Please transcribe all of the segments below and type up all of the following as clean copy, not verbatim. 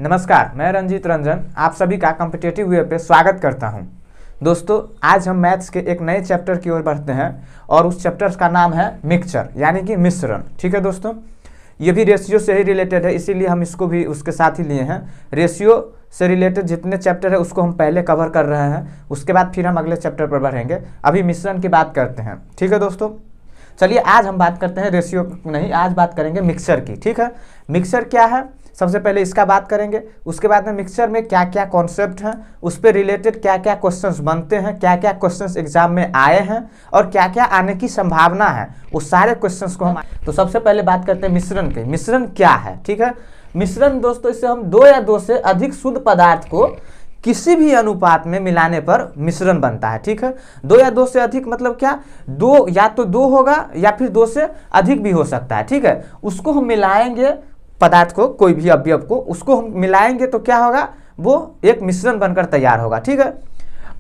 नमस्कार, मैं रंजीत रंजन आप सभी का कॉम्पिटिटिव वे पे स्वागत करता हूं। दोस्तों, आज हम मैथ्स के एक नए चैप्टर की ओर बढ़ते हैं और उस चैप्टर का नाम है मिक्सचर यानी कि मिश्रण। ठीक है दोस्तों, ये भी रेशियो से ही रिलेटेड है, इसीलिए हम इसको भी उसके साथ ही लिए हैं। रेशियो से रिलेटेड जितने चैप्टर है उसको हम पहले कवर कर रहे हैं, उसके बाद फिर हम अगले चैप्टर पर बढ़ेंगे। अभी मिश्रण की बात करते हैं। ठीक है दोस्तों, चलिए आज हम बात करते हैं रेशियो नहीं, आज बात करेंगे मिक्सचर की। ठीक है, मिक्सचर क्या है सबसे पहले इसका बात करेंगे, उसके बाद में मिक्सचर में क्या क्या कॉन्सेप्ट हैं, उस पर रिलेटेड क्या क्या क्वेश्चंस बनते हैं, क्या क्या क्वेश्चंस एग्जाम में आए हैं और क्या क्या आने की संभावना है, उस सारे क्वेश्चंस को हम तो सबसे पहले बात करते हैं मिश्रण के। मिश्रण क्या है? ठीक है, मिश्रण दोस्तों, इससे हम दो या दो से अधिक शुद्ध पदार्थ को किसी भी अनुपात में मिलाने पर मिश्रण बनता है। ठीक है, दो या दो से अधिक मतलब क्या, दो या तो दो होगा या फिर दो से अधिक भी हो सकता है। ठीक है, उसको हम मिलाएंगे पदार्थ को, कोई भी अवयव को, उसको हम मिलाएंगे तो क्या होगा, वो एक मिश्रण बनकर तैयार होगा। ठीक है,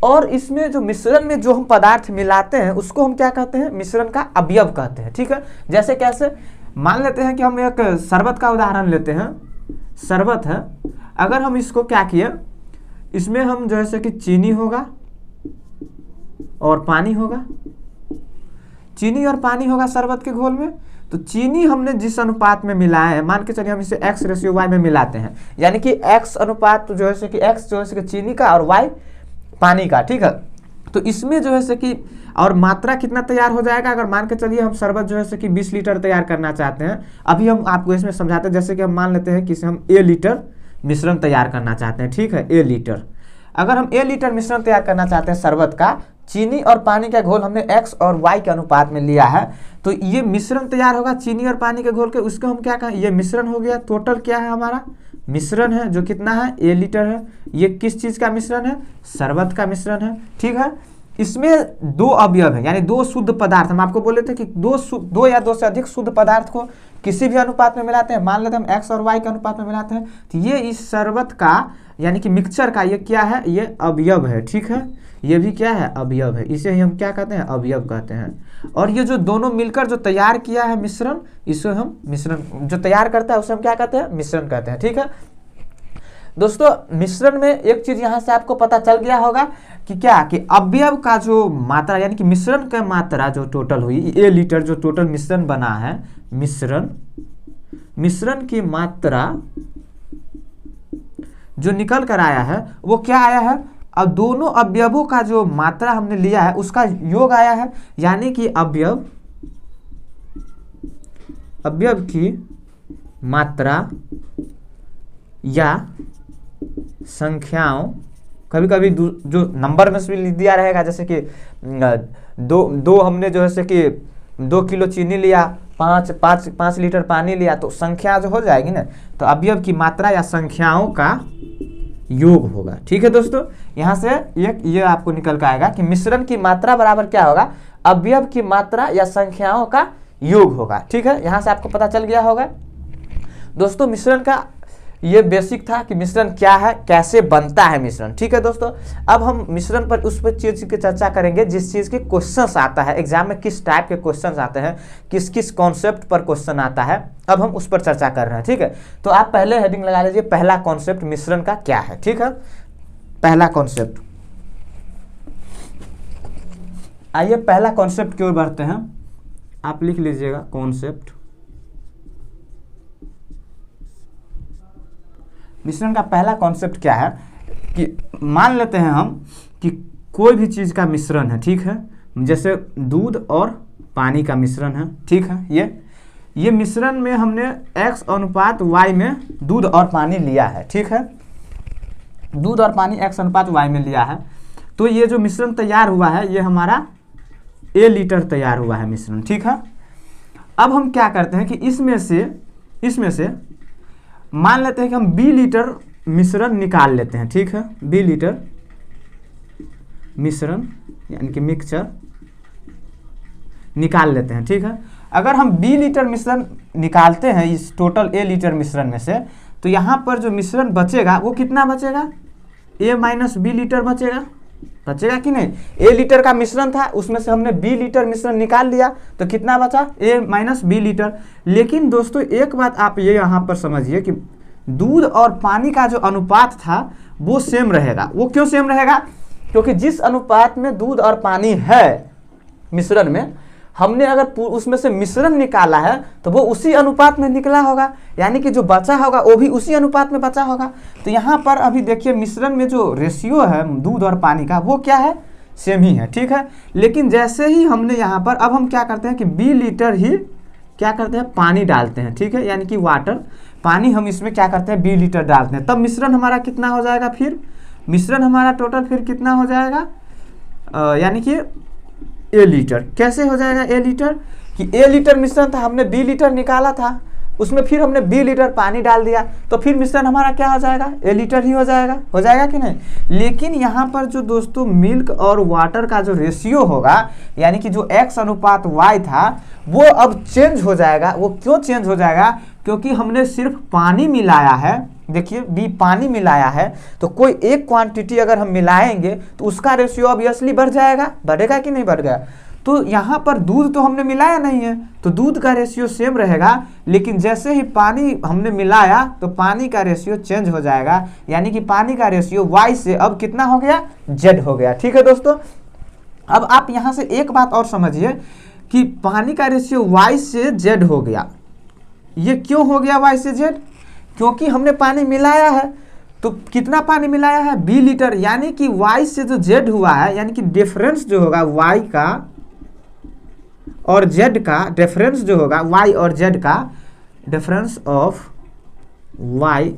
और इसमें जो मिश्रण में जो हम पदार्थ मिलाते हैं उसको हम क्या कहते हैं, मिश्रण का अवयव कहते हैं। ठीक है, जैसे कैसे, मान लेते हैं कि हम एक शरबत का उदाहरण लेते हैं। शरबत है, अगर हम इसको क्या किए, इसमें हम जैसे कि चीनी होगा और पानी होगा, चीनी और पानी होगा शरबत के घोल में। तो चीनी हमने जिस अनुपात में मिलाया है, मान के चलिए हम इसे x/y में मिलाते हैं, यानी कि x अनुपात तो जो है कि x जो है कि चीनी का और y पानी का। ठीक है, तो इसमें जो है कि और मात्रा कितना तैयार हो जाएगा, अगर मान के चलिए हम शरबत जो है कि 20 लीटर तैयार करना चाहते हैं। अभी हम आपको इसमें समझाते हैं, जैसे कि हम मान लेते हैं कि हम a लीटर मिश्रण तैयार करना चाहते हैं। ठीक है, a लीटर, अगर हम a लीटर मिश्रण तैयार करना चाहते हैं शरबत का, चीनी और पानी का घोल हमने x और y के अनुपात में लिया है, तो ये मिश्रण तैयार होगा चीनी और पानी के घोल के। उसको हम क्या कहें, ये मिश्रण हो गया। टोटल क्या है हमारा, मिश्रण है जो कितना है, a लीटर है। ये किस चीज़ का मिश्रण है, शरबत का मिश्रण है। ठीक है, इसमें दो अवयव है यानी दो शुद्ध पदार्थ। हम आपको बोले थे कि दो या दो से अधिक शुद्ध पदार्थ को किसी भी अनुपात में मिलाते हैं, मान लेते हैं हम x और y के अनुपात में मिलाते हैं, तो ये इस शरबत का यानी कि मिक्सचर का ये क्या है, ये अवयव है। ठीक है, ये भी क्या है, अवयव है। इसे ही हम क्या कहते हैं, अवयव कहते हैं। और ये जो दोनों मिलकर जो तैयार किया है मिश्रण, इसे हम मिश्रण, जो तैयार करता है उसे हम क्या कहते हैं, मिश्रण कहते हैं। ठीक है दोस्तों, मिश्रण में एक चीज यहाँ से आपको पता चल गया होगा कि क्या, कि अवयव का जो मात्रा यानी कि मिश्रण का मात्रा जो टोटल हुई, a लीटर जो टोटल मिश्रण बना है, मिश्रण की मात्रा जो निकल कर आया है वो क्या आया है, अब दोनों अवयवों का जो मात्रा हमने लिया है उसका योग आया है। यानी कि अवयव की मात्रा या संख्याओं, कभी कभी जो नंबर में भी दिया रहेगा, जैसे कि दो हमने जो है कि 2 किलो चीनी लिया, 5 लीटर पानी लिया, तो संख्या जो हो जाएगी ना, तो अवयव की मात्रा या संख्याओं का योग होगा। ठीक है दोस्तों, यहाँ से ये आपको निकल के आएगा कि मिश्रण की मात्रा बराबर क्या होगा, अवयव की मात्रा या संख्याओं का योग होगा। ठीक है, यहाँ से आपको पता चल गया होगा दोस्तों। मिश्रण का ये बेसिक था कि मिश्रण क्या है, कैसे बनता है मिश्रण। ठीक है दोस्तों, अब हम मिश्रण पर उस पर चीज़ की चर्चा करेंगे जिस चीज़ के क्वेश्चंस आता है एग्जाम में, किस टाइप के क्वेश्चंस आते हैं, किस किस कॉन्सेप्ट पर क्वेश्चन आता है, अब हम उस पर चर्चा कर रहे हैं। ठीक है, तो आप पहले हेडिंग लगा लीजिए, पहला कॉन्सेप्ट मिश्रण का क्या है। ठीक है, पहला कॉन्सेप्ट, आइए पहला कॉन्सेप्ट की ओर बढ़ते हैं। आप लिख लीजिएगा कॉन्सेप्ट। मिश्रण का पहला कॉन्सेप्ट क्या है कि मान लेते हैं हम कि कोई भी चीज़ का मिश्रण है। ठीक है, जैसे दूध और पानी का मिश्रण है। ठीक है, ये मिश्रण में हमने x अनुपात y में दूध और पानी लिया है। ठीक है, दूध और पानी x अनुपात y में लिया है, तो ये जो मिश्रण तैयार हुआ है ये हमारा a लीटर तैयार हुआ है मिश्रण। ठीक है, अब हम क्या करते हैं कि इसमें से मान लेते हैं कि हम b लीटर मिश्रण निकाल लेते हैं। ठीक है, b लीटर मिश्रण यानी कि मिक्सचर निकाल लेते हैं। ठीक है, अगर हम b लीटर मिश्रण निकालते हैं इस टोटल a लीटर मिश्रण में से, तो यहाँ पर जो मिश्रण बचेगा वो कितना बचेगा, a माइनस b लीटर बचेगा कि नहीं। a लीटर का मिश्रण था, उसमें से हमने b लीटर मिश्रण निकाल लिया, तो कितना बचा, a माइनस b लीटर। लेकिन दोस्तों एक बात आप ये यहाँ पर समझिए कि दूध और पानी का जो अनुपात था वो सेम रहेगा। वो क्यों सेम रहेगा? क्योंकि जिस अनुपात में दूध और पानी है मिश्रण में, हमने अगर उसमें से मिश्रण निकाला है तो वो उसी अनुपात में निकला होगा, यानी कि जो बचा होगा वो भी उसी अनुपात में बचा होगा। तो यहाँ पर अभी देखिए मिश्रण में जो रेशियो है दूध और पानी का वो क्या है? सेम ही है, ठीक है। लेकिन जैसे ही हमने यहाँ पर अब हम क्या करते हैं कि 20 लीटर ही क्या करते हैं पानी डालते हैं, ठीक है, यानी कि वाटर पानी हम इसमें क्या करते हैं 20 लीटर डालते हैं, तब मिश्रण हमारा कितना हो जाएगा? फिर मिश्रण हमारा टोटल फिर कितना हो जाएगा? यानी कि ए लीटर। कैसे हो जाएगा ए लीटर? कि ए लीटर मिश्रण था, हमने 20 लीटर निकाला था, उसमें फिर हमने 20 लीटर पानी डाल दिया, तो फिर मिश्रण हमारा क्या हो जाएगा? ए लीटर ही हो जाएगा कि नहीं? लेकिन यहाँ पर जो दोस्तों मिल्क और वाटर का जो रेशियो होगा, यानी कि जो x अनुपात y था वो अब चेंज हो जाएगा। वो क्यों चेंज हो जाएगा? क्योंकि हमने सिर्फ पानी मिलाया है। देखिए बी पानी मिलाया है, तो कोई एक क्वांटिटी अगर हम मिलाएंगे तो उसका रेशियो ऑब्वियसली बढ़ जाएगा। बढ़ेगा कि नहीं बढ़ेगा? तो यहाँ पर दूध तो हमने मिलाया नहीं है तो दूध का रेशियो सेम रहेगा, लेकिन जैसे ही पानी हमने मिलाया तो पानी का रेशियो चेंज हो जाएगा, यानी कि पानी का रेशियो y से अब कितना हो गया? z हो गया। ठीक है दोस्तों, अब आप यहाँ से एक बात और समझिए कि पानी का रेशियो y से z हो गया। ये क्यों हो गया y से z? क्योंकि हमने पानी मिलाया है। तो कितना पानी मिलाया है? 20 लीटर, यानी कि y से जो z हुआ है, यानी कि डिफरेंस जो होगा y का और z का, डिफरेंस जो होगा y और z का, डिफरेंस ऑफ y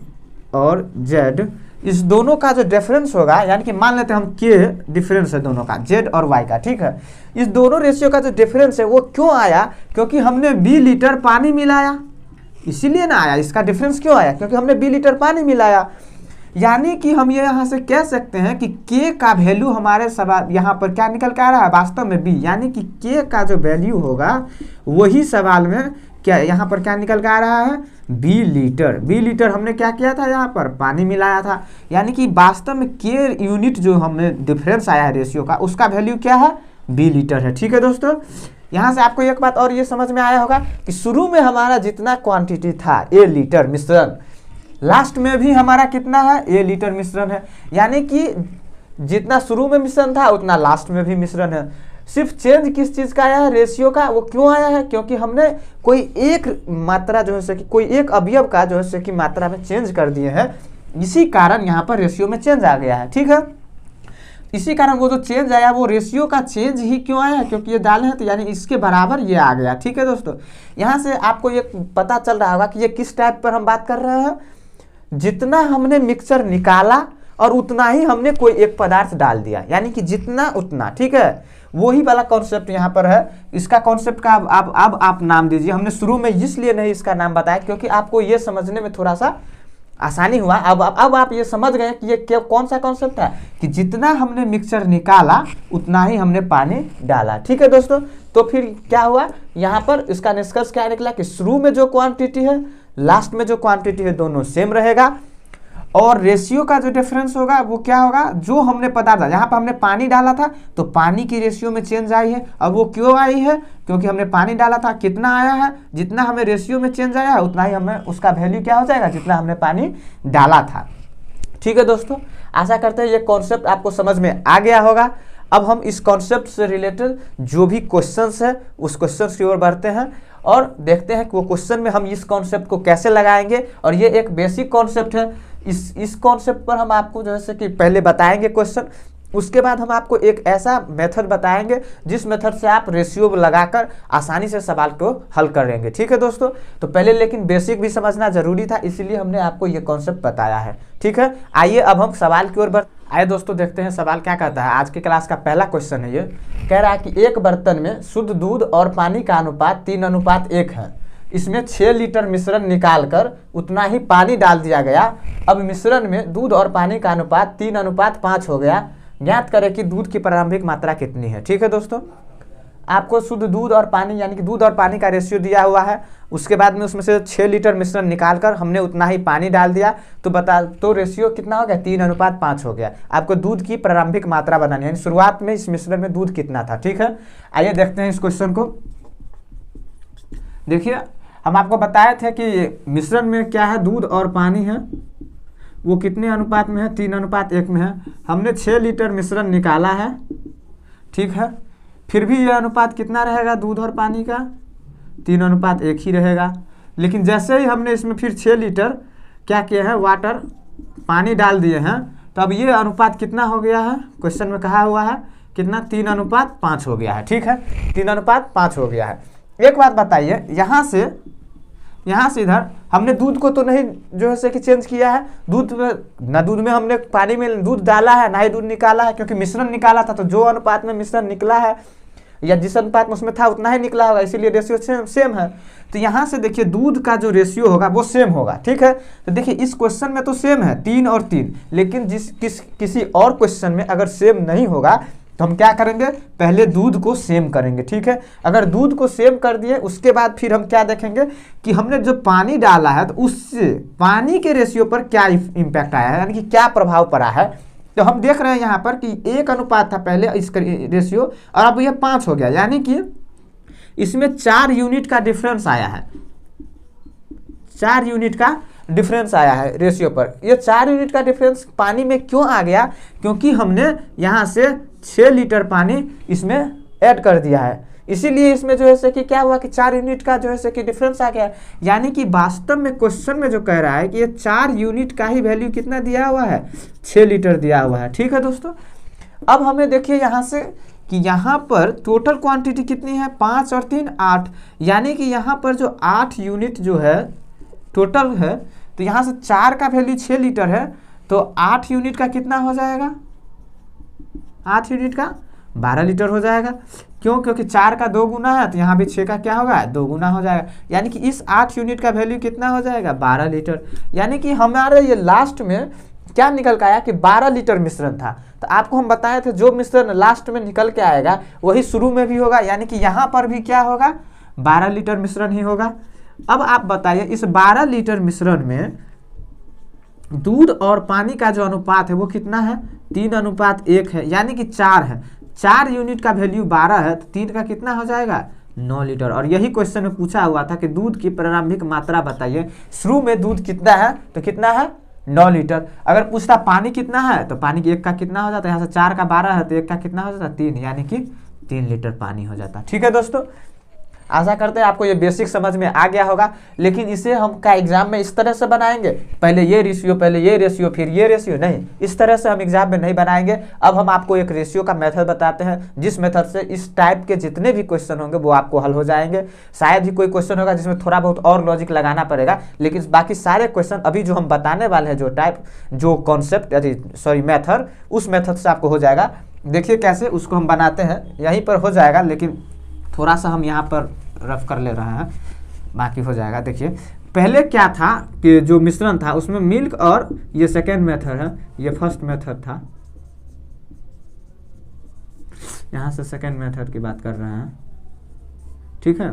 और z, इस दोनों का जो डिफरेंस होगा, यानी कि मान लेते हैं हम k डिफरेंस है दोनों का, z और y का, ठीक है। इस दोनों रेशियो का जो डिफरेंस है वो क्यों आया? क्योंकि हमने 20 लीटर पानी मिलाया, इसीलिए ना आया। इसका डिफरेंस क्यों आया? क्योंकि हमने 20 लीटर पानी मिलाया। यानी कि हम ये यहाँ से कह सकते हैं कि k का वैल्यू हमारे सवाल यहाँ पर क्या निकल के आ रहा है? वास्तव में b, यानी कि k का जो वैल्यू होगा वही सवाल में क्या यहाँ पर क्या निकल के आ रहा है? 20 लीटर। 20 लीटर हमने क्या किया था? यहाँ पर पानी मिलाया था, यानी कि वास्तव में k यूनिट जो हमने डिफरेंस आया है रेशियो का, उसका वैल्यू क्या है? 20 लीटर है। ठीक है दोस्तों, यहाँ से आपको एक बात और ये समझ में आया होगा कि शुरू में हमारा जितना क्वांटिटी था ए लीटर मिश्रण, लास्ट में भी हमारा कितना है? ए लीटर मिश्रण है। यानी कि जितना शुरू में मिश्रण था उतना लास्ट में भी मिश्रण है। सिर्फ चेंज किस चीज़ का आया है? रेशियो का। वो क्यों आया है? क्योंकि हमने कोई एक मात्रा जो है कि कोई एक अवयव का जो है कि मात्रा में चेंज कर दिए हैं, इसी कारण यहाँ पर रेशियो में चेंज आ गया है। ठीक है, इसी कारण वो जो चेंज आया वो रेशियो का चेंज ही क्यों आया है? क्योंकि ये डाले हैं तो यानी इसके बराबर ये आ गया। ठीक है दोस्तों, यहाँ से आपको ये पता चल रहा होगा कि ये किस टाइप पर हम बात कर रहे हैं। जितना हमने मिक्सचर निकाला और उतना ही हमने कोई एक पदार्थ डाल दिया, यानी कि जितना उतना। ठीक है, वही वाला कॉन्सेप्ट यहाँ पर है। इसका कॉन्सेप्ट का अब आप नाम दीजिए। हमने शुरू में इसलिए नहीं इसका नाम बताया क्योंकि आपको ये समझने में थोड़ा सा आसानी हुआ। अब आप ये समझ गए कि ये कौन सा कॉन्सेप्ट है कि जितना हमने मिक्सचर निकाला उतना ही हमने पानी डाला। ठीक है दोस्तों, तो फिर क्या हुआ यहाँ पर? इसका निष्कर्ष क्या निकला कि शुरू में जो क्वांटिटी है, लास्ट में जो क्वांटिटी है, दोनों सेम रहेगा, और रेशियो का जो डिफरेंस होगा वो क्या होगा? जो हमने पदार्थ, यहाँ पर हमने पानी डाला था तो पानी की रेशियो में चेंज आई है। अब वो क्यों आई है? क्योंकि हमने पानी डाला था। कितना आया है? जितना हमें रेशियो में चेंज आया है उतना ही हमें उसका वैल्यू क्या हो जाएगा? जितना हमने पानी डाला था। ठीक है दोस्तों, आशा करते हैं ये कॉन्सेप्ट आपको समझ में आ गया होगा। अब हम इस कॉन्सेप्ट से रिलेटेड जो भी क्वेश्चंस है उस क्वेश्चंस की ओर बढ़ते हैं और देखते हैं कि वो क्वेश्चन में हम इस कॉन्सेप्ट को कैसे लगाएंगे। और ये एक बेसिक कॉन्सेप्ट है। इस कॉन्सेप्ट पर हम आपको जैसे कि पहले बताएंगे क्वेश्चन, उसके बाद हम आपको एक ऐसा मेथड बताएंगे जिस मेथड से आप रेशियो लगाकर आसानी से सवाल को हल करेंगे। ठीक है दोस्तों, तो पहले लेकिन बेसिक भी समझना जरूरी था, इसलिए हमने आपको ये कॉन्सेप्ट बताया है। ठीक है, आइए अब हम सवाल की ओर बढ़ आइए दोस्तों, देखते हैं सवाल क्या कहता है। आज के क्लास का पहला क्वेश्चन है। ये कह रहा है कि एक बर्तन में शुद्ध दूध और पानी का अनुपात 3:1 है। इसमें 6 लीटर मिश्रण निकालकर उतना ही पानी डाल दिया गया। अब मिश्रण में दूध और पानी का अनुपात 3:5 हो गया। ज्ञात करें कि दूध की प्रारंभिक मात्रा कितनी है। ठीक है दोस्तों, आपको शुद्ध दूध और पानी यानी कि दूध और पानी का रेशियो दिया हुआ है। उसके बाद में उसमें से 6 लीटर मिश्रण निकालकर हमने उतना ही पानी डाल दिया, तो रेशियो कितना हो गया? 3:5 हो गया। आपको दूध की प्रारंभिक मात्रा बनानी है, यानी शुरुआत में इस मिश्रण में दूध कितना था। ठीक है, आइए देखते हैं इस क्वेश्चन को। देखिए, हम आपको बताए थे कि मिश्रण में क्या है, दूध और पानी है, वो कितने अनुपात में है, 3:1 में है। हमने 6 लीटर मिश्रण निकाला है, ठीक है। फिर भी यह अनुपात कितना रहेगा दूध और पानी का, 3:1 ही रहेगा। लेकिन जैसे ही हमने इसमें फिर 6 लीटर क्या किया है, वाटर पानी डाल दिए हैं, तो अब ये अनुपात कितना हो गया है, क्वेश्चन में कहा हुआ है कितना, 3:5 हो गया है, ठीक है, 3:5 हो गया है। एक बात बताइए, यहाँ से इधर हमने दूध को तो नहीं जो है कि चेंज किया है, दूध में हमने पानी में दूध डाला है ना ही दूध निकाला है, क्योंकि मिश्रण निकाला था तो जो अनुपात में मिश्रण निकला है या जिस अनुपात में उसमें था उतना ही निकला होगा, इसीलिए रेशियो सेम है। तो यहाँ से देखिए दूध का जो रेशियो होगा वो सेम होगा, ठीक है। तो देखिए इस क्वेश्चन में तो सेम है 3 और 3, लेकिन किसी और क्वेश्चन में अगर सेम नहीं होगा तो हम क्या करेंगे, पहले दूध को सेम करेंगे, ठीक है। अगर दूध को सेम कर दिए उसके बाद फिर हम क्या देखेंगे कि हमने जो पानी डाला है तो उससे पानी के रेशियो पर क्या इम्पैक्ट आया है, यानी कि क्या प्रभाव पड़ा है। तो हम देख रहे हैं यहाँ पर कि 1 अनुपात था पहले इसका रेशियो, और अब यह 5 हो गया, यानी कि इसमें 4 यूनिट का डिफरेंस आया है, 4 यूनिट का डिफरेंस आया है रेशियो पर। ये 4 यूनिट का डिफरेंस पानी में क्यों आ गया, क्योंकि हमने यहाँ से 6 लीटर पानी इसमें ऐड कर दिया है, इसीलिए इसमें जो है कि क्या हुआ कि 4 यूनिट का जो है कि डिफरेंस आ गया। यानी कि वास्तव में क्वेश्चन में जो कह रहा है कि ये 4 यूनिट का ही वैल्यू कितना दिया हुआ है, 6 लीटर दिया हुआ है, ठीक है दोस्तों। अब हमें देखिए यहाँ से कि यहाँ पर टोटल क्वांटिटी कितनी है, 5 और 3 8, यानी कि यहाँ पर जो 8 यूनिट जो है टोटल है, तो यहाँ से 4 का वैल्यू 6 लीटर है, तो 8 यूनिट का कितना हो जाएगा, 8 यूनिट का 12 लीटर हो जाएगा। क्यों, क्योंकि 4 का 2 गुना है, तो यहाँ भी 6 का क्या होगा, 2 गुना हो जाएगा। यानी कि इस 8 यूनिट का वैल्यू कितना हो जाएगा, 12 लीटर। यानी कि हमारे ये लास्ट में क्या निकल के आया कि 12 लीटर मिश्रण था। तो आपको हम बताए थे जो मिश्रण लास्ट में निकल के आएगा वही शुरू में भी होगा, यानी कि यहाँ पर भी क्या होगा, 12 लीटर मिश्रण ही होगा। अब आप बताइए इस 12 लीटर मिश्रण में दूध और पानी का जो अनुपात है वो कितना है, 3:1 है, यानी कि 4 है। 4 यूनिट का वैल्यू 12 है, तो 3 का कितना हो जाएगा, 9 लीटर। और यही क्वेश्चन में पूछा हुआ था कि दूध की प्रारंभिक मात्रा बताइए, शुरू में दूध कितना है, तो कितना है, 9 लीटर। अगर पूछता पानी कितना है, तो पानी 1 का कितना हो जाता है, यहाँ से 4 का 12 है तो 1 का कितना हो जाता है, 3, यानी कि 3 लीटर पानी हो जाता है, ठीक है दोस्तों। आशा करते हैं आपको ये बेसिक समझ में आ गया होगा। लेकिन इसे हम का एग्जाम में इस तरह से बनाएंगे, पहले ये रेशियो फिर ये रेशियो नहीं, इस तरह से हम एग्जाम में नहीं बनाएंगे। अब हम आपको एक रेशियो का मेथड बताते हैं, जिस मेथड से इस टाइप के जितने भी क्वेश्चन होंगे वो आपको हल हो जाएंगे। शायद ही कोई क्वेश्चन होगा जिसमें थोड़ा बहुत और लॉजिक लगाना पड़ेगा, लेकिन बाकी सारे क्वेश्चन अभी जो हम बताने वाले हैं, जो कॉन्सेप्ट मेथड, उस मेथड से आपको हो जाएगा। देखिए कैसे उसको हम बनाते हैं, यहीं पर हो जाएगा, लेकिन थोड़ा सा हम यहाँ पर रफ कर ले रहे हैं, बाकी हो जाएगा। देखिए पहले क्या था कि जो मिश्रण था उसमें मिल्क, और ये सेकेंड मेथड है, ये फर्स्ट मेथड था, यहाँ से सेकेंड मेथड की बात कर रहे हैं, ठीक है।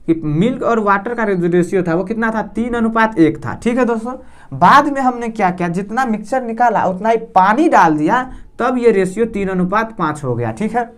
कि मिल्क और वाटर का जो रेशियो था वो कितना था, 3:1 था, ठीक है दोस्तों। बाद में हमने क्या किया, जितना मिक्सचर निकाला उतना ही पानी डाल दिया, तब ये रेशियो 3:5 हो गया, ठीक है।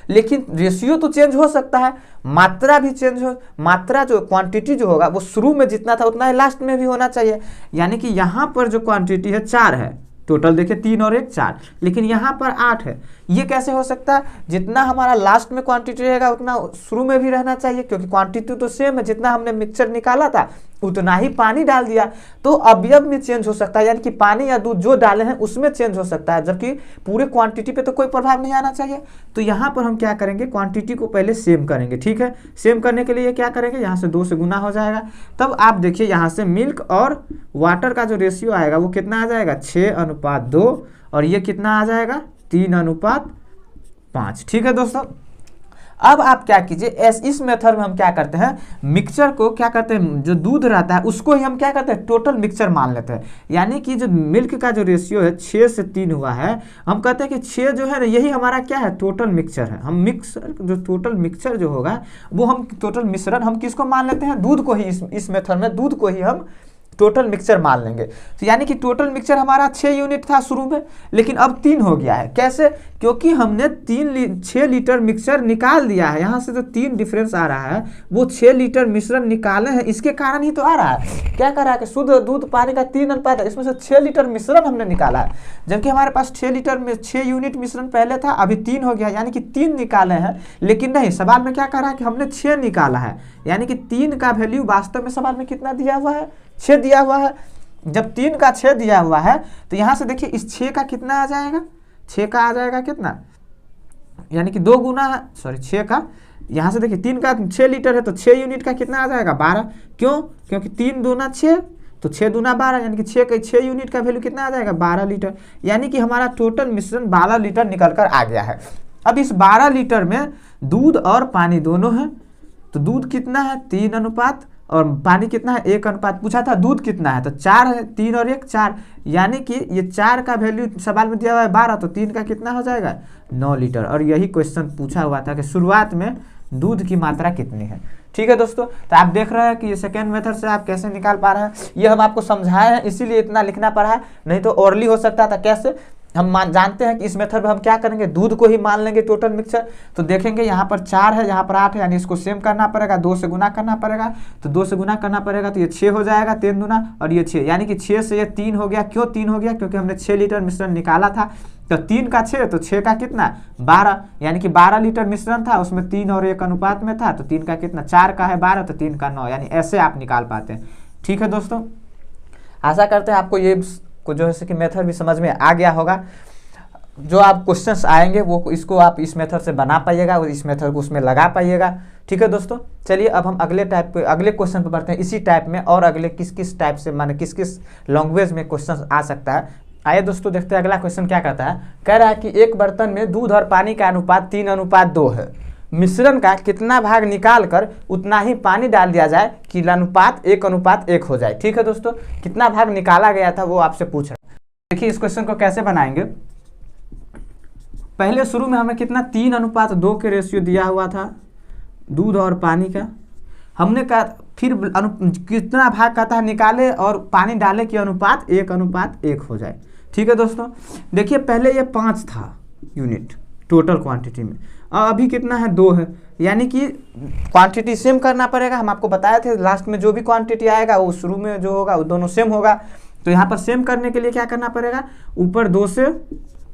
लेकिन रेशियो तो चेंज हो सकता है, मात्रा भी चेंज हो, मात्रा जो क्वांटिटी जो होगा वो शुरू में जितना था उतना ही लास्ट में भी होना चाहिए। यानी कि यहाँ पर जो क्वांटिटी है 4 है, टोटल देखिए 3 और 1 4, लेकिन यहाँ पर 8 है। ये कैसे हो सकता है, जितना हमारा लास्ट में क्वांटिटी रहेगा उतना शुरू में भी रहना चाहिए, क्योंकि क्वांटिटी तो सेम है, जितना हमने मिक्सचर निकाला था उतना ही पानी डाल दिया, तो अवयव में चेंज हो सकता है, यानी कि पानी या दूध जो डाले हैं उसमें चेंज हो सकता है, जबकि पूरे क्वांटिटी पे तो कोई प्रभाव नहीं आना चाहिए। तो यहाँ पर हम क्या करेंगे, क्वांटिटी को पहले सेम करेंगे, ठीक है। सेम करने के लिए क्या करेंगे, यहाँ से 2 से गुना हो जाएगा, तब आप देखिए यहाँ से मिल्क और वाटर का जो रेशियो आएगा वो कितना आ जाएगा, 6:2, और ये कितना आ जाएगा, 3:5, ठीक है दोस्तों। अब आप क्या कीजिए, इस मेथड में हम क्या करते हैं, मिक्सचर को क्या करते हैं, जो दूध रहता है उसको ही हम क्या करते हैं, टोटल मिक्सचर मान लेते हैं। यानी कि जो मिल्क का जो रेशियो है 6 से 3 हुआ है, हम कहते हैं कि 6 जो है ना यही हमारा क्या है, टोटल मिक्सचर है। हम मिक्सर जो टोटल मिक्सचर जो होगा वो हम टोटल मिश्रण हम किसको मान लेते हैं, दूध को ही। इस मेथड में दूध को ही हम टोटल मिक्सचर मान लेंगे। तो यानी कि टोटल मिक्सचर हमारा 6 यूनिट था शुरू में, लेकिन अब 3 हो गया है। कैसे? क्योंकि हमने 6 लीटर मिक्सचर निकाल दिया है। यहाँ से जो 3 डिफरेंस आ रहा है वो 6 लीटर मिश्रण निकाले हैं, इसके कारण ही तो आ रहा है। क्या कर रहा है कि शुद्ध दूध पानी का 3 अनुपात है, इसमें से 6 लीटर मिश्रण हमने निकाला है। जबकि हमारे पास 6 लीटर में 6 यूनिट मिश्रण पहले था, अभी 3 हो गया, यानी कि 3 निकाले हैं। लेकिन नहीं, सवाल में क्या कह रहा है कि हमने 6 निकाला है, यानी कि 3 का वैल्यू वास्तव में सवाल में कितना दिया हुआ है? 6 दिया हुआ है। जब 3 का 6 दिया हुआ है तो यहाँ से देखिए इस 6 का कितना आ जाएगा? 6 का आ जाएगा कितना, यानी कि 2 गुना, सॉरी 6 का, यहाँ से देखिए 3 का 6 लीटर है तो 6 यूनिट का कितना आ जाएगा? 12। क्यों? क्योंकि 3 दूना 6 तो 6 दूना 12, यानी कि 6 यूनिट का वैल्यू कितना आ जाएगा? 12 लीटर। यानी कि हमारा टोटल मिश्रण 12 लीटर निकल कर आ गया है। अब इस 12 लीटर में दूध और पानी दोनों है, तो दूध कितना है? 3 अनुपात, और पानी कितना है? 1 अनुपात। पूछा था दूध कितना है, तो 4 है, 3 और 1 4, यानी कि ये 4 का वैल्यू सवाल में दिया हुआ है 12, तो 3 का कितना हो जाएगा? 9 लीटर। और यही क्वेश्चन पूछा हुआ था कि शुरुआत में दूध की मात्रा कितनी है। ठीक है दोस्तों, तो आप देख रहे हैं कि ये सेकेंड मेथड से आप कैसे निकाल पा रहे हैं। ये हम आपको समझाए हैं, इसीलिए इतना लिखना पड़ा है, नहीं तो ओरली हो सकता था। कैसे? हम जानते हैं कि इस मेथड में हम क्या करेंगे, दूध को ही मान लेंगे टोटल मिक्सचर। तो देखेंगे यहाँ पर 4 है, यहाँ पर 8 है, यानी इसको सेम करना पड़ेगा, 2 से गुना करना पड़ेगा। तो 2 से गुना करना पड़ेगा तो ये 6 हो जाएगा, 3 दूना, और ये 6, यानी कि 6 से ये 3 हो गया। क्यों 3 हो गया? क्योंकि हमने 6 लीटर मिश्रण निकाला था। तो 3 का 6 तो 6 का कितना? 12, यानी कि 12 लीटर मिश्रण था, उसमें 3 और 1 अनुपात में था। तो 3 का कितना? 4 का है 12, तो 3 का 9, यानी ऐसे आप निकाल पाते हैं। ठीक है दोस्तों, आशा करते हैं आपको ये को जो है कि मेथड भी समझ में आ गया होगा। जो आप क्वेश्चंस आएंगे वो इसको आप इस मेथड से बना पाइएगा और इस मेथड को उसमें लगा पाइएगा। ठीक है दोस्तों, चलिए अब हम अगले क्वेश्चन पे बढ़ते हैं इसी टाइप में, और अगले किस किस टाइप से, माने किस किस लैंग्वेज में क्वेश्चन आ सकता है। आइए दोस्तों देखते हैं अगला क्वेश्चन क्या कहता है। कह रहा है कि एक बर्तन में दूध और पानी का अनुपात 3 अनुपात 2 है। मिश्रण का कितना भाग निकाल कर उतना ही पानी डाल दिया जाए कि अनुपात 1 अनुपात 1 हो जाए। ठीक है दोस्तों, कितना भाग निकाला गया था वो आपसे पूछ रहा है। देखिए इस क्वेश्चन को कैसे बनाएंगे। पहले शुरू में हमें कितना 3 अनुपात 2 के रेशियो दिया हुआ था दूध और पानी का। हमने कहा फिर कितना भाग कहता है निकाले और पानी डाले कि अनुपात 1 अनुपात 1 हो जाए। ठीक है दोस्तों, देखिए पहले ये 5 था यूनिट टोटल क्वांटिटी में, और अभी कितना है? 2 है, यानी कि क्वांटिटी सेम करना पड़ेगा। हम आपको बताए थे लास्ट में जो भी क्वांटिटी आएगा वो शुरू में जो होगा वो दोनों सेम होगा। तो यहाँ पर सेम करने के लिए क्या करना पड़ेगा? ऊपर 2 से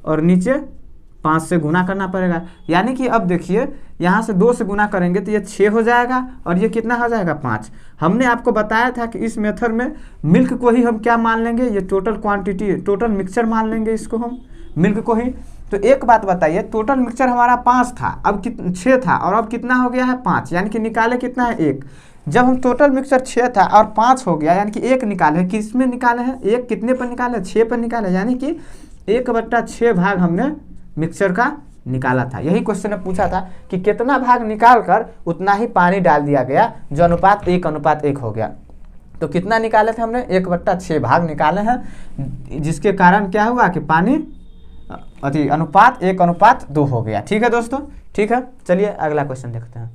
और नीचे 5 से गुना करना पड़ेगा। यानी कि अब देखिए यहाँ से 2 से गुना करेंगे तो ये 6 हो जाएगा, और ये कितना हो जाएगा? 5। हमने आपको बताया था कि इस मेथड में मिल्क को ही हम क्या मान लेंगे? ये टोटल क्वांटिटी, टोटल मिक्सचर मान लेंगे इसको हम, मिल्क को ही। तो एक बात बताइए, टोटल मिक्सचर हमारा 5 था, अब 6 था, और अब कितना हो गया है? 5, यानी कि निकाले कितना है? 1। जब हम टोटल मिक्सचर 6 था और 5 हो गया, यानी कि 1 निकाले, किस में निकाले हैं? 1 कितने पर निकाले? 6 पर निकाले, यानी कि 1/6 भाग हमने मिक्सचर का निकाला था। यही क्वेश्चन ने पूछा था कि कितना भाग निकाल कर उतना ही पानी डाल दिया गया, जो अनुपात 1 अनुपात 1 हो गया। तो कितना निकाले थे हमने? 1/6 भाग निकाले हैं, जिसके कारण क्या हुआ कि पानी अनुपात 1 अनुपात 2 हो गया। ठीक है दोस्तों, ठीक है, चलिए अगला क्वेश्चन देखते हैं।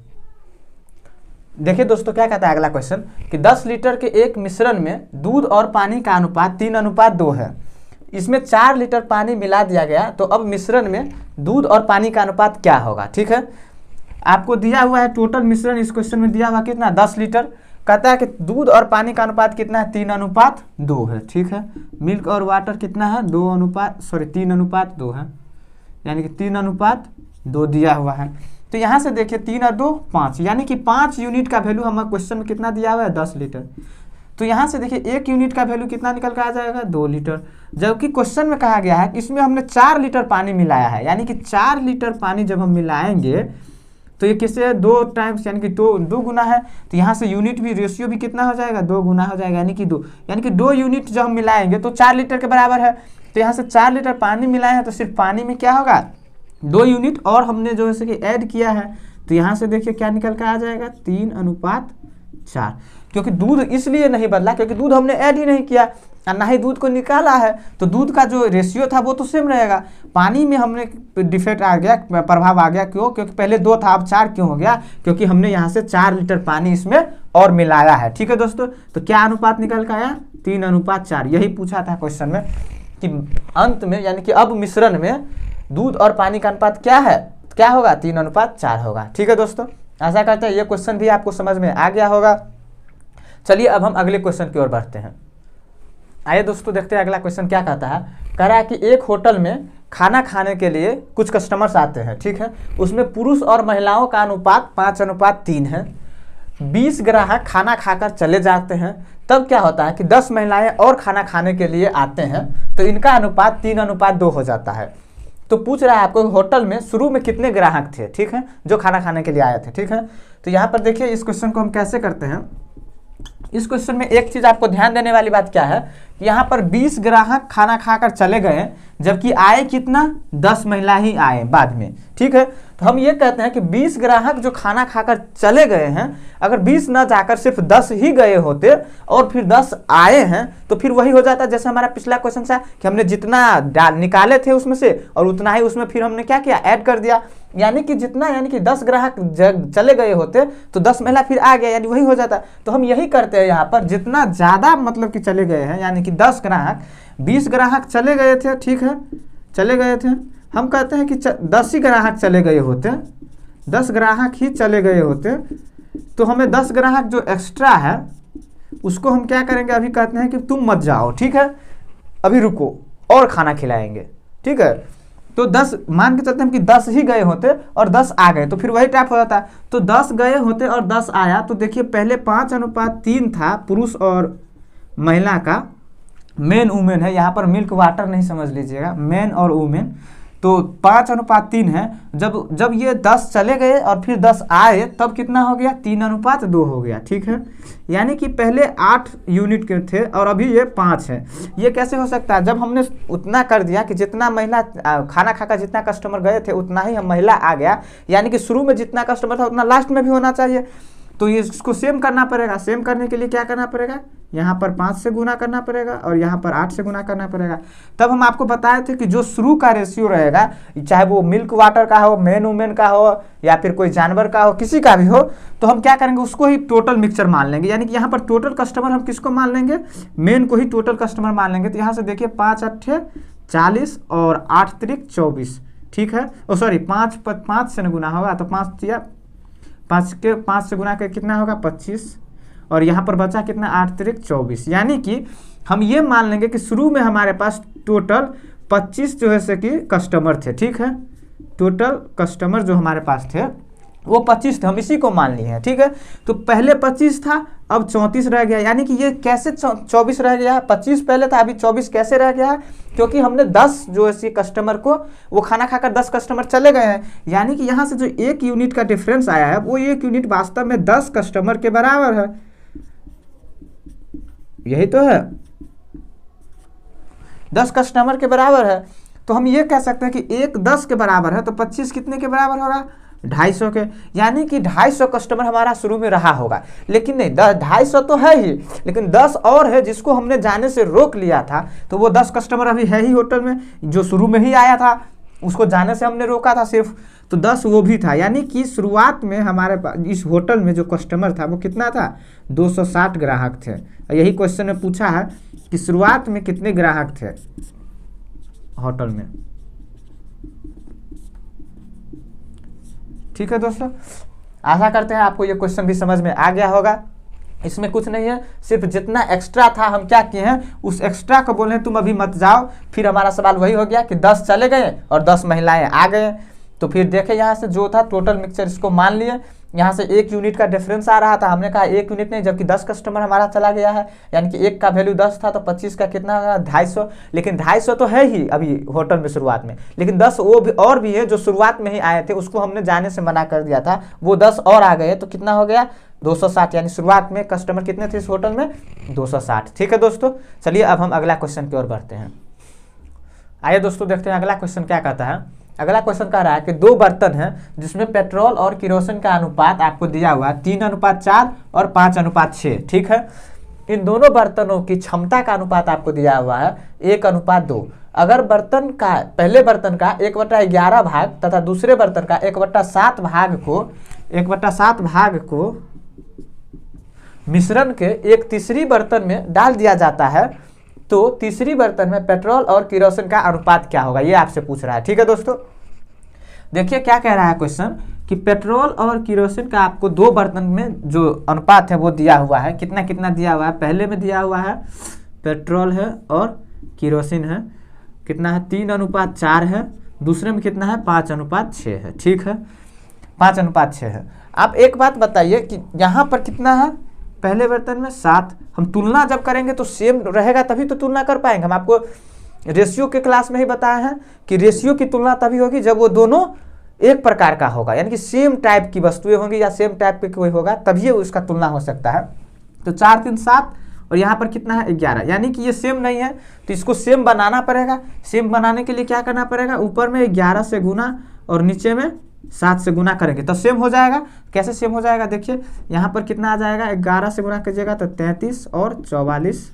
देखिए दोस्तों क्या कहता है अगला क्वेश्चन कि 10 लीटर के एक मिश्रण में दूध और पानी का अनुपात 3 अनुपात 2 है। इसमें 4 लीटर पानी मिला दिया गया, तो अब मिश्रण में दूध और पानी का अनुपात क्या होगा? ठीक है, आपको दिया हुआ है टोटल मिश्रण, इस क्वेश्चन में दिया हुआ कितना? 10 लीटर। कहता है कि दूध और पानी का अनुपात कितना है? 3 अनुपात 2 है। ठीक है, मिल्क और वाटर कितना है? 3 अनुपात 2 है, यानी कि 3 अनुपात 2 दिया हुआ है। तो यहाँ से देखिए 3 और 2 5, यानी कि 5 यूनिट का वैल्यू हमारे क्वेश्चन में कितना दिया हुआ है? 10 लीटर। तो यहाँ से देखिए 1 यूनिट का वैल्यू कितना निकल कर आ जाएगा? 2 लीटर। जबकि क्वेश्चन में कहा गया है कि इसमें हमने 4 लीटर पानी मिलाया है, यानी कि 4 लीटर पानी जब हम मिलाएंगे तो ये किससे 2 टाइम्स, यानी कि 2 गुना है। तो यहाँ से यूनिट भी, रेशियो भी कितना हो जाएगा? 2 गुना हो जाएगा, यानी कि 2, यानी कि 2 यूनिट जब हम मिलाएंगे तो 4 लीटर के बराबर है। तो यहाँ से 4 लीटर पानी मिलाए हैं, तो सिर्फ पानी में क्या होगा? 2 यूनिट, और हमने जो है कि ऐड किया है, तो यहाँ से देखिए क्या निकल कर आ जाएगा? 3 अनुपात 4, क्योंकि दूध इसलिए नहीं बदला क्योंकि दूध हमने ऐड ही नहीं किया और ना ही दूध को निकाला है, तो दूध का जो रेशियो था वो तो सेम रहेगा। पानी में हमने डिफेक्ट आ गया, प्रभाव आ गया, क्यों? क्योंकि पहले 2 था, अब 4 क्यों हो गया? क्योंकि हमने यहाँ से 4 लीटर पानी इसमें और मिलाया है। ठीक है दोस्तों, तो क्या अनुपात निकल कर आया? 3:4। यही पूछा था क्वेश्चन में कि अंत में यानी कि अब मिश्रण में दूध और पानी का अनुपात क्या है? क्या होगा? 3:4 होगा। ठीक है दोस्तों, आशा करते हैं ये क्वेश्चन भी आपको समझ में आ गया होगा। चलिए अब हम अगले क्वेश्चन की ओर बढ़ते हैं। आइए दोस्तों देखते हैं अगला क्वेश्चन क्या कहता है। कह रहा है कि एक होटल में खाना खाने के लिए कुछ कस्टमर्स आते हैं, ठीक है, उसमें पुरुष और महिलाओं का अनुपात 5:3 है। 20 ग्राहक खाना खाकर चले जाते हैं, तब क्या होता है कि 10 महिलाएं और खाना खाने के लिए आते हैं, तो इनका अनुपात 3:2 हो जाता है। तो पूछ रहा है आपको होटल में शुरू में कितने ग्राहक थे, ठीक है, जो खाना खाने के लिए आए थे। ठीक है, तो यहाँ पर देखिए इस क्वेश्चन को हम कैसे करते हैं। इस क्वेश्चन में एक चीज़ आपको ध्यान देने वाली बात क्या है कि यहाँ पर 20 ग्राहक खाना खाकर चले गए, जबकि आए कितना? 10 महिला ही आए बाद में। ठीक है, तो हम ये कहते हैं कि 20 ग्राहक जो खाना खाकर चले गए हैं, अगर 20 न जाकर सिर्फ 10 ही गए होते और फिर 10 आए हैं, तो फिर वही हो जाता जैसे हमारा पिछला क्वेश्चन था कि हमने जितना निकाले थे उसमें से और उतना ही उसमें फिर हमने क्या किया? ऐड कर दिया। यानी कि जितना यानी कि 10 ग्राहक चले गए होते तो 10 महिला फिर आ गया, यानी वही हो जाता। तो हम यही करते हैं यहाँ पर, जितना ज़्यादा मतलब कि चले गए हैं, यानी कि 10 ग्राहक, 20 ग्राहक चले गए थे, ठीक है, चले गए थे, हम कहते हैं कि 10 ही ग्राहक चले गए होते, 10 ग्राहक ही चले गए होते, तो हमें 10 ग्राहक जो एक्स्ट्रा है उसको हम क्या करेंगे? अभी कहते हैं कि तुम मत जाओ, ठीक है, अभी रुको और खाना खिलाएंगे। ठीक है, तो 10 मान के चलते हैं कि 10 ही गए होते और 10 आ गए, तो फिर वही टाइप हो जाता है। तो 10 गए होते और 10 आया, तो देखिए पहले 5:3 था पुरुष और महिला का, मेन वुमेन है, यहाँ पर मिल्क वाटर नहीं समझ लीजिएगा, मेन और वुमेन, तो 5:3 है। जब ये 10 चले गए और फिर 10 आए, तब कितना हो गया? 3:2 हो गया। ठीक है, यानी कि पहले 8 यूनिट के थे और अभी ये 5 है। ये कैसे हो सकता है? जब हमने उतना कर दिया कि जितना महिला खाना खाकर जितना कस्टमर गए थे उतना ही हम महिला आ गया, यानी कि शुरू में जितना कस्टमर था उतना लास्ट में भी होना चाहिए। तो ये इसको सेम करना पड़ेगा। सेम करने के लिए क्या करना पड़ेगा? यहाँ पर 5 से गुना करना पड़ेगा और यहाँ पर 8 से गुना करना पड़ेगा। तब हम आपको बताए थे कि जो शुरू का रेशियो रहेगा, चाहे वो मिल्क वाटर का हो, मेन वुमेन का हो या फिर कोई जानवर का हो, किसी का भी हो, तो हम क्या करेंगे? उसको ही टोटल मिक्सचर मान लेंगे। यानी कि यहाँ पर टोटल कस्टमर हम किसको मान लेंगे? मेन को ही टोटल कस्टमर मान लेंगे। तो यहाँ से देखिए 5 8 40 और 8 3 24। ठीक है, ओ सॉरी 5 से गुना होगा, तो 5 से गुना कर कितना होगा? 25, और यहाँ पर बचा कितना? 8 3 24। यानी कि हम ये मान लेंगे कि शुरू में हमारे पास टोटल 25 जो है से कि कस्टमर थे। ठीक है, टोटल कस्टमर जो हमारे पास थे वो 25 थे, हम इसी को मान लिए हैं। ठीक है, तो पहले 25 था, अब 34 रह गया। यानी कि ये कैसे 24 रह गया? 25 पहले था, अभी 24 कैसे रह गया? क्योंकि हमने 10 जो ऐसे कस्टमर को, वो खाना खाकर 10 कस्टमर चले गए हैं। यानी कि यहाँ से जो 1 यूनिट का डिफरेंस आया है, वो 1 यूनिट वास्तव में 10 कस्टमर के बराबर है। यही तो है, 10 कस्टमर के बराबर है। तो हम ये कह सकते हैं कि 1 10 के बराबर है, तो 25 कितने के बराबर होगा? 250 के। यानी कि 250 कस्टमर हमारा शुरू में रहा होगा, लेकिन नहीं, 250 तो है ही, लेकिन 10 और है जिसको हमने जाने से रोक लिया था। तो वो 10 कस्टमर अभी है ही होटल में, जो शुरू में ही आया था, उसको जाने से हमने रोका था सिर्फ, तो 10 वो भी था। यानी कि शुरुआत में हमारे पास इस होटल में जो कस्टमर था वो कितना था? 260 ग्राहक थे। यही क्वेश्चन में पूछा है कि शुरुआत में कितने ग्राहक थे होटल में। ठीक है दोस्तों, आशा करते हैं आपको ये क्वेश्चन भी समझ में आ गया होगा। इसमें कुछ नहीं है, सिर्फ जितना एक्स्ट्रा था हम क्या किए हैं, उस एक्स्ट्रा को बोले तुम अभी मत जाओ। फिर हमारा सवाल वही हो गया कि 10 चले गए और 10 महिलाएं आ गए। तो फिर देखे यहाँ से जो था टोटल मिक्सचर इसको मान लिए। यहाँ से 1 यूनिट का डिफरेंस आ रहा था, हमने कहा 1 यूनिट नहीं, जबकि 10 कस्टमर हमारा चला गया है। यानी कि 1 का वैल्यू 10 था, तो 25 का कितना होगा? 250। लेकिन 250 तो है ही अभी होटल में शुरुआत में, लेकिन 10 वो भी और भी है जो शुरुआत में ही आए थे, उसको हमने जाने से मना कर दिया था, वो 10 और आ गए, तो कितना हो गया? 260। यानी शुरुआत में कस्टमर कितने थे इस होटल में? 260। ठीक है दोस्तों, चलिए अब हम अगला क्वेश्चन की ओर बढ़ते हैं। आइए दोस्तों देखते हैं अगला क्वेश्चन क्या कहता है। अगला क्वेश्चन कह रहा है कि दो बर्तन हैं जिसमें पेट्रोल और केरोसिन का अनुपात आपको दिया हुआ है 3:4 और 5:6, ठीक है। इन दोनों बर्तनों की क्षमता का अनुपात आपको दिया हुआ है 1:2। अगर बर्तन का पहले बर्तन का 1/11 भाग तथा दूसरे बर्तन का 1/7 भाग को मिश्रण के एक तीसरी बर्तन में डाल दिया जाता है तो तीसरी बर्तन में पेट्रोल और केरोसिन का अनुपात क्या होगा, ये आपसे पूछ रहा है, ठीक है दोस्तों। देखिए क्या कह रहा है क्वेश्चन कि पेट्रोल और केरोसिन का आपको दो बर्तन में जो अनुपात है वो दिया हुआ है, कितना कितना दिया हुआ है। पहले में दिया हुआ है पेट्रोल है और केरोसिन है, कितना है 3:4 है। दूसरे में कितना है 5:6 है, ठीक है, 5:6 है। आप एक बात बताइए कि यहाँ पर कितना है, पहले बर्तन में 7। हम तुलना जब करेंगे तो सेम रहेगा तभी तो तुलना कर पाएंगे। हम आपको रेशियो के क्लास में ही बताया है कि रेशियो की तुलना तभी होगी जब वो दोनों एक प्रकार का होगा, यानी कि सेम टाइप की वस्तुएं होंगी या सेम टाइप की कोई होगा तभी उसका तुलना हो सकता है। तो 4 3 7 और यहाँ पर कितना है 11, यानी कि ये सेम नहीं है तो इसको सेम बनाना पड़ेगा। सेम बनाने के लिए क्या करना पड़ेगा, ऊपर में 11 से गुना और नीचे में 7 से गुना करेंगे तो सेम हो जाएगा। कैसे सेम हो जाएगा, देखिए यहाँ पर कितना आ जाएगा, 11 से गुना कीजिएगा तो 33 और 44।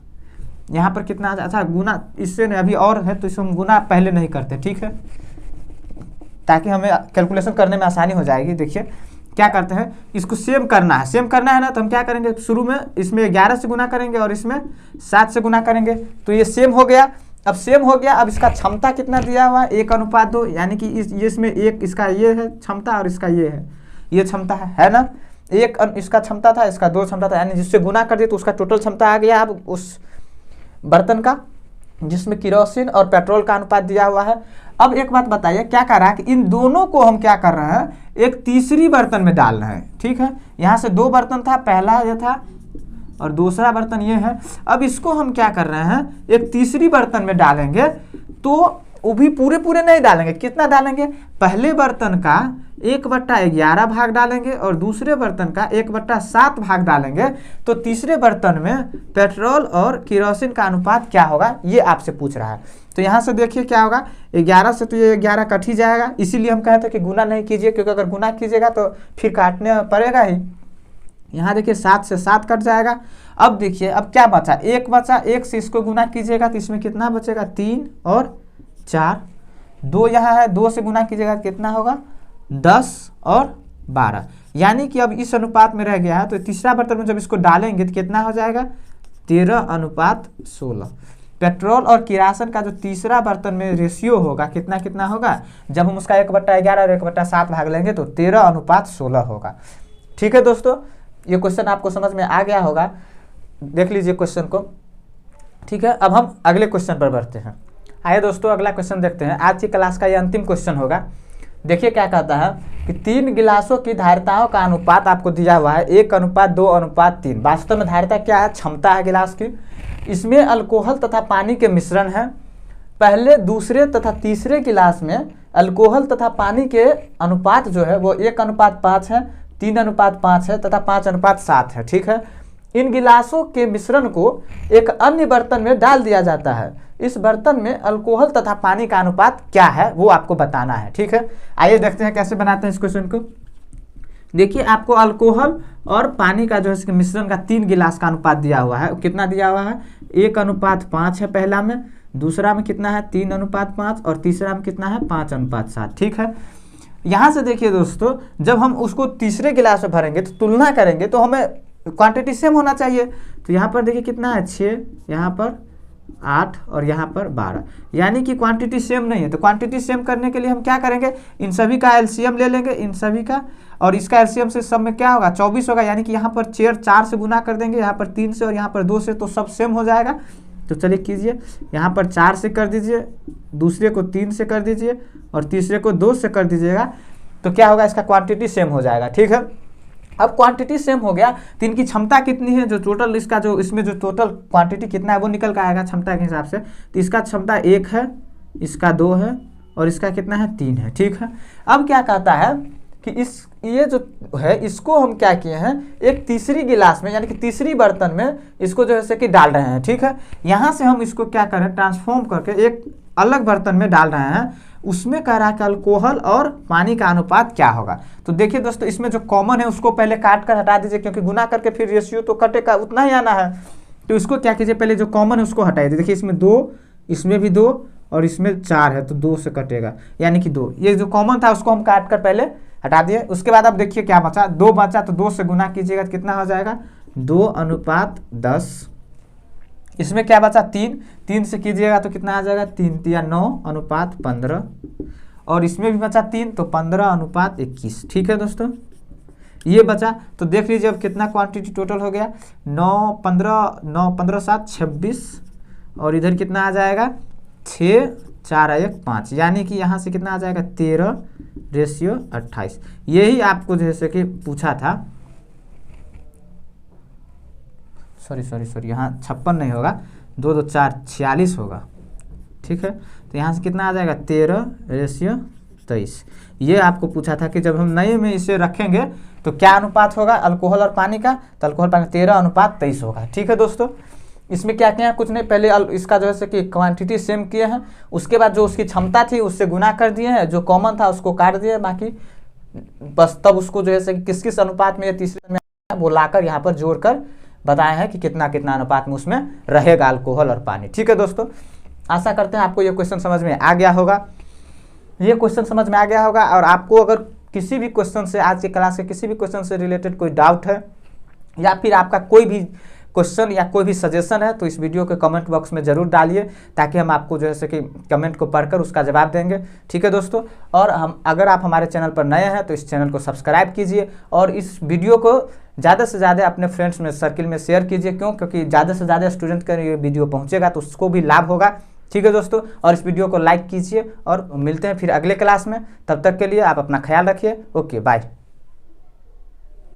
यहाँ पर कितना आ जाएगा, अच्छा गुना इससे अभी और है तो इसको हम गुना पहले नहीं करते, ठीक है, ताकि हमें कैलकुलेशन करने में आसानी हो जाएगी। देखिए क्या करते हैं, इसको सेम करना है, सेम करना है ना, तो हम क्या करेंगे, शुरू में इसमें 11 से गुना करेंगे और इसमें 7 से गुना करेंगे तो ये सेम हो गया। अब सेम हो गया, अब इसका क्षमता कितना दिया हुआ है 1:2, यानी कि ये इसमें एक इसका ये है क्षमता और इसका ये है, ये क्षमता है ना। एक इसका क्षमता था, इसका 2 क्षमता था, यानी जिससे गुना कर दिए तो उसका टोटल क्षमता आ गया अब उस बर्तन का जिसमें केरोसिन और पेट्रोल का अनुपात दिया हुआ है। अब एक बात बताइए, क्या कर रहा है कि इन दोनों को हम क्या कर रहे हैं, एक तीसरी बर्तन में डाल रहे हैं, ठीक है। यहाँ से 2 बर्तन था, पहला ये था और दूसरा बर्तन ये है। अब इसको हम क्या कर रहे हैं, एक तीसरी बर्तन में डालेंगे तो वो भी पूरे नहीं डालेंगे। कितना डालेंगे, पहले बर्तन का 1/11 भाग डालेंगे और दूसरे बर्तन का 1/7 भाग डालेंगे तो तीसरे बर्तन में पेट्रोल और केरोसिन का अनुपात क्या होगा, ये आपसे पूछ रहा है। तो यहाँ से देखिए क्या होगा, 11 से तो ये 11 कट ही जाएगा, इसीलिए हम कहते हैं कि गुना नहीं कीजिए, क्योंकि अगर गुना कीजिएगा तो फिर काटने पड़ेगा ही। यहाँ देखिए 7 से 7 कट जाएगा। अब देखिए अब क्या बचा, 1 बचा, 1 से इसको गुना कीजिएगा तो इसमें कितना बचेगा 3 और 4, 2 यहाँ है, 2 से गुना कीजिएगा कितना होगा 10 और 12, यानी कि अब इस अनुपात में रह गया है। तो तीसरा बर्तन में जब इसको डालेंगे तो कितना हो जाएगा 13:16। पेट्रोल और केरोसिन का जो तीसरा बर्तन में रेशियो होगा कितना कितना होगा, जब हम उसका 1/11 और 1/7 भाग लेंगे तो 13:16 होगा, ठीक है दोस्तों। ये क्वेश्चन आपको समझ में आ गया होगा, देख लीजिए क्वेश्चन को, ठीक है। अब हम अगले क्वेश्चन पर बढ़ते हैं। आइए दोस्तों अगला क्वेश्चन देखते हैं, आज की क्लास का ये अंतिम क्वेश्चन होगा। देखिए क्या कहता है कि 3 गिलासों की धारिताओं का अनुपात आपको दिया हुआ है 1:2:3। वास्तव में धारिता क्या है, क्षमता है गिलास की। इसमें अल्कोहल तथा पानी के मिश्रण है। पहले दूसरे तथा तीसरे गिलास में अल्कोहल तथा पानी के अनुपात जो है वो 1:5 है, 3:5 है तथा 5:7 है, ठीक है। इन गिलासों के मिश्रण को एक अन्य बर्तन में डाल दिया जाता है। इस बर्तन में अल्कोहल तथा पानी का अनुपात क्या है वो आपको बताना है, ठीक है। आइए देखते हैं कैसे बनाते हैं इस क्वेश्चन को। देखिए आपको अल्कोहल और पानी का जो है इसके मिश्रण का 3 गिलास का अनुपात दिया हुआ है। कितना दिया हुआ है 1:5 है पहला में, दूसरा में कितना है 3:5 और तीसरा में कितना है 5:7, ठीक है। यहाँ से देखिए दोस्तों, जब हम उसको तीसरे गिलास में भरेंगे तो तुलना करेंगे तो हमें क्वांटिटी सेम होना चाहिए। तो यहाँ पर देखिए कितना है 6, यहाँ पर 8 और यहाँ पर 12, यानी कि क्वांटिटी सेम नहीं है। तो क्वांटिटी सेम करने के लिए हम क्या करेंगे, इन सभी का एलसीएम ले लेंगे, इन सभी का, और इसका एलसीएम से सब में क्या होगा 24 होगा, यानी कि यहाँ पर 4 से गुना कर देंगे, यहाँ पर 3 से और यहाँ पर 2 से, तो सब सेम हो जाएगा। तो चलिए कीजिए, यहाँ पर 4 से कर दीजिए, दूसरे को 3 से कर दीजिए और तीसरे को 2 से कर दीजिएगा, तो क्या होगा इसका क्वांटिटी सेम हो जाएगा, ठीक है। अब क्वांटिटी सेम हो गया तो इनकी क्षमता कितनी है, जो टोटल इसका जो इसमें जो टोटल क्वांटिटी कितना है वो निकल कर आएगा क्षमता के हिसाब से। तो इसका क्षमता 1 है, इसका 2 है और इसका कितना है 3 है, ठीक है। अब क्या कहता है कि ये जो है इसको हम क्या किए हैं, एक तीसरी गिलास में यानी कि तीसरी बर्तन में इसको जो है कि डाल रहे हैं, ठीक है। यहाँ से हम इसको क्या करें, ट्रांसफॉर्म करके एक अलग बर्तन में डाल रहे हैं। उसमें कह रहा है कि अल्कोहल और पानी का अनुपात क्या होगा। तो देखिए दोस्तों, इसमें जो कॉमन है उसको पहले काट कर हटा दीजिए, क्योंकि गुना करके फिर रेशियो तो कटेगा उतना ही आना है। तो इसको क्या कीजिए, पहले जो कॉमन है उसको हटाइए। देखिए इसमें 2, इसमें भी 2 और इसमें 4 है, तो 2 से कटेगा यानी कि 2। ये जो कॉमन था उसको हम काट कर पहले हटा दिए। उसके बाद अब देखिए क्या बचा, 2 बचा, तो 2 से गुना कीजिएगा तो कितना हो जाएगा 2:10। इसमें क्या बचा 3, 3 से कीजिएगा तो कितना आ जाएगा 3×3 9:15। और इसमें भी बचा 3, तो 15:21। ठीक है दोस्तों, ये बचा। तो देख लीजिए अब कितना क्वांटिटी टोटल हो गया, 9 15 9 15 7 26 और इधर कितना आ जाएगा 6 4 1 5, यानी कि यहाँ से कितना आ जाएगा 13:28। यही आपको जैसे कि पूछा था, सॉरी यहाँ 56 नहीं होगा, 2 2 4 46 होगा। ठीक है, तो यहाँ से कितना आ जाएगा 13:23। ये आपको पूछा था कि जब हम नए में इसे रखेंगे तो क्या अनुपात होगा अल्कोहल और पानी का, तो अल्कोहल पानी 13:23 होगा। ठीक है दोस्तों, इसमें क्या किया है, कुछ नहीं, पहले इसका जो है कि क्वांटिटी सेम किए हैं, उसके बाद जो उसकी क्षमता थी उससे गुना कर दिए हैं, जो कॉमन था उसको काट दिए, बाकी बस तब उसको जो है कि किस किस अनुपात में, तीसरे में वो लाकर यहाँ पर जोड़कर बताए हैं कि कितना कितना अनुपात में उसमें रहेगा अल्कोहल और पानी। ठीक है दोस्तों, आशा करते हैं आपको ये क्वेश्चन समझ में आ गया होगा। ये क्वेश्चन समझ में आ गया होगा, और आपको अगर किसी भी क्वेश्चन से, आज के क्लास के किसी भी क्वेश्चन से रिलेटेड कोई डाउट है, या फिर आपका कोई भी क्वेश्चन या कोई भी सजेशन है, तो इस वीडियो के कमेंट बॉक्स में ज़रूर डालिए, ताकि हम आपको जो है कि कमेंट को पढ़कर उसका जवाब देंगे। ठीक है दोस्तों, और अगर आप हमारे चैनल पर नए हैं तो इस चैनल को सब्सक्राइब कीजिए, और इस वीडियो को ज़्यादा से ज़्यादा अपने फ्रेंड्स में, सर्किल में शेयर कीजिए। क्योंकि ज़्यादा से ज़्यादा स्टूडेंट का ये वीडियो पहुँचेगा तो उसको भी लाभ होगा। ठीक है दोस्तों, और इस वीडियो को लाइक कीजिए, और मिलते हैं फिर अगले क्लास में। तब तक के लिए आप अपना ख्याल रखिए। Okay, bye.